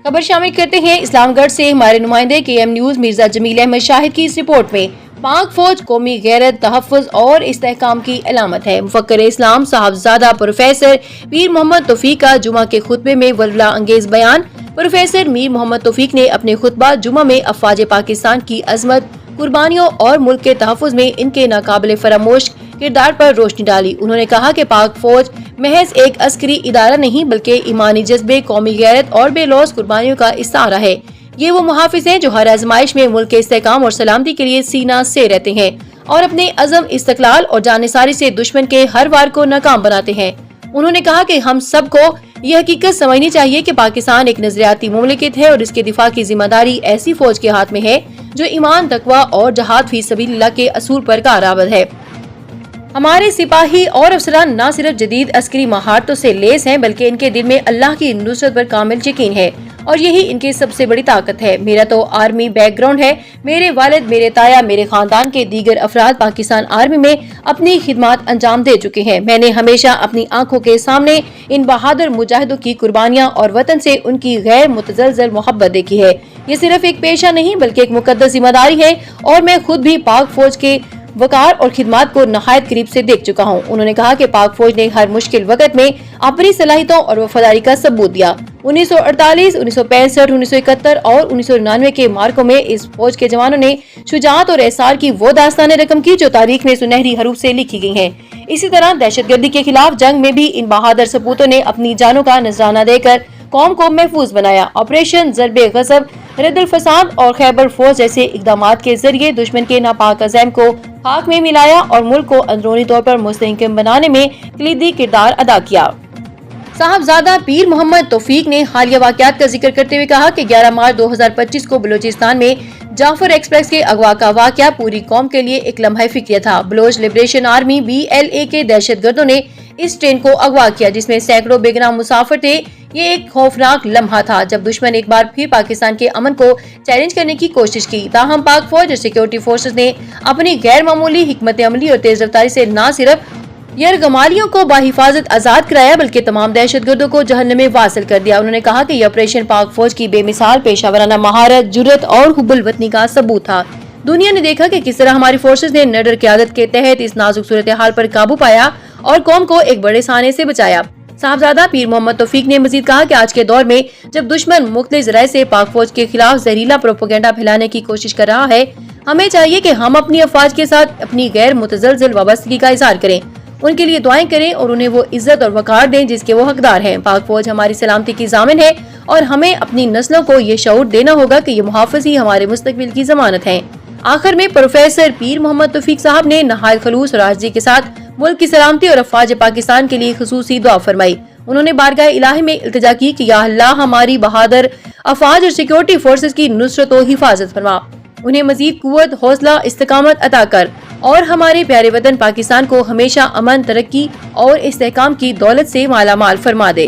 خبر شامل کرتے ہیں اسلام گڑھ سے ہمارے نمائندے KM نیوز مرزا جمیل احمد شاہد کی اس رپورٹ میں پاک فوج قومی غیرت، تحفظ اور استحکام کی علامت ہے۔ مفکر اسلام صاحبزادہ پروفیسر میر محمد توفیق کا جمعہ کے خطبے میں ولولہ انگیز بیان۔ پروفیسر میر محمد توفیق نے اپنے خطبہ جمعہ میں افواج پاکستان کی عظمت، قربانیوں اور ملک کے تحفظ میں ان کے ناقابل فراموش کردار پر روشنی ڈالی۔ انہوں نے کہا کہ پاک فوج محض ایک عسکری ادارہ نہیں بلکہ ایمانی جذبے، قومی غیرت اور بے لوث قربانیوں کا استعارہ ہے۔ یہ وہ محافظ ہیں جو ہر آزمائش میں ملک کے استحکام اور سلامتی کے لیے سینہ سے رہتے ہیں اور اپنے عزم، استقلال اور جانثاری سے دشمن کے ہر وار کو ناکام بناتے ہیں۔ انہوں نے کہا کہ ہم سب کو یہ حقیقت سمجھنی چاہیے کہ پاکستان ایک نظریاتی مملکت ہے اور اس کے دفاع کی ذمہ داری ایسی فوج کے ہاتھ میں ہے جو ایمان، تقوی اور جہاد فی سبیل اللہ کے اصول پر کارآمد ہے۔ ہمارے سپاہی اور افسران نہ صرف جدید عسکری مہارتوں سے لیس ہیں بلکہ ان کے دل میں اللہ کی نصرت پر کامل یقین ہے اور یہی ان کی سب سے بڑی طاقت ہے۔ میرا تو آرمی بیک گراؤنڈ ہے۔ میرے والد، میرے تایا، میرے خاندان کے دیگر افراد پاکستان آرمی میں اپنی خدمات انجام دے چکے ہیں۔ میں نے ہمیشہ اپنی آنکھوں کے سامنے ان بہادر مجاہدوں کی قربانیاں اور وطن سے ان کی غیر متزلزل محبت دیکھی ہے۔ یہ صرف ایک پیشہ نہیں بلکہ ایک مقدس ذمہ داری ہے اور میں خود بھی پاک فوج کے وقار اور خدمات کو نہایت قریب سے دیکھ چکا ہوں۔ انہوں نے کہا کہ پاک فوج نے ہر مشکل وقت میں اپنی صلاحیتوں اور وفاداری کا ثبوت دیا۔ 1948، 1965، 1971 اور 1999 کے مارکوں میں اس فوج کے جوانوں نے شجاعت اور احسار کی وہ داستانیں رقم کی جو تاریخ میں سنہری حروف سے لکھی گئی ہیں۔ اسی طرح دہشت گردی کے خلاف جنگ میں بھی ان بہادر سپوتوں نے اپنی جانوں کا نذرانہ دے کر قوم کو محفوظ بنایا۔ آپریشن ضرب غضب، رد الفساد اور خیبر فوج جیسے اقدامات کے ذریعے دشمن کے ناپاک عزائم کو خاک میں ملایا اور ملک کو اندرونی طور پر مستحکم بنانے میں کلیدی کردار ادا کیا۔ صاحبزادہ پیر محمد توفیق نے حالیہ واقعات کا ذکر کرتے ہوئے کہا کہ 11 مارچ 2025 کو بلوچستان میں جعفر ایکسپریس کے اغوا کا واقعہ پوری قوم کے لیے ایک لمحہ فکریہ تھا۔ بلوچ لبریشن آرمی BLA کے دہشت گردوں نے اس ٹرین کو اغوا کیا جس میں سینکڑوں بے گناہ مسافر تھے۔ یہ ایک خوفناک لمحہ تھا جب دشمن ایک بار پھر پاکستان کے امن کو چیلنج کرنے کی کوشش کی۔ تاہم پاک فوج اور سیکیورٹی فورسز نے اپنی غیر معمولی حکمت عملی اور تیز رفتاری سے نہ صرف یرغمالیوں کو بحفاظت آزاد کرایا بلکہ تمام دہشت گردوں کو جہنم میں واصل کر دیا۔ انہوں نے کہا کہ یہ آپریشن پاک فوج کی بے مثال پیشہ ورانہ مہارت، جرأت اور حب الوطنی کا ثبوت تھا۔ دنیا نے دیکھا کہ کس طرح ہماری فورسز نے نڈر قیادت کے تحت اس نازک صورتحال پر قابو پایا اور قوم کو ایک بڑے سانے سے بچایا۔ صاحبزادہ پیر محمد توفیق نے مزید کہا کہ آج کے دور میں جب دشمن مختلف ذرائع سے پاک فوج کے خلاف زہریلا پروپیگنڈا پھیلانے کی کوشش کر رہا ہے، ہمیں چاہیے کہ ہم اپنی افواج کے ساتھ اپنی غیر متزلزل وابستگی کا اظہار کریں، ان کے لیے دعائیں کریں اور انہیں وہ عزت اور وقار دیں جس کے وہ حقدار ہیں۔ پاک فوج ہماری سلامتی کی ضامن ہے اور ہمیں اپنی نسلوں کو یہ شعور دینا ہوگا کہ یہ محافظ ہی ہمارے مستقبل کی ضمانت ہیں۔ آخر میں پروفیسر پیر محمد توفیق صاحب نے نہایت خلوص اور عاجزی کے ساتھ ملک کی سلامتی اور افواج پاکستان کے لیے خصوصی دعا فرمائی۔ انہوں نے بارگاہ الہی میں التجا کی کہ یا اللہ ہماری بہادر افواج اور سیکیورٹی فورسز کی نصرت و حفاظت فرما، انہیں مزید قوت، حوصلہ، استقامت عطا کر اور ہمارے پیارے وطن پاکستان کو ہمیشہ امن، ترقی اور استحکام کی دولت سے مالا مال فرما دے۔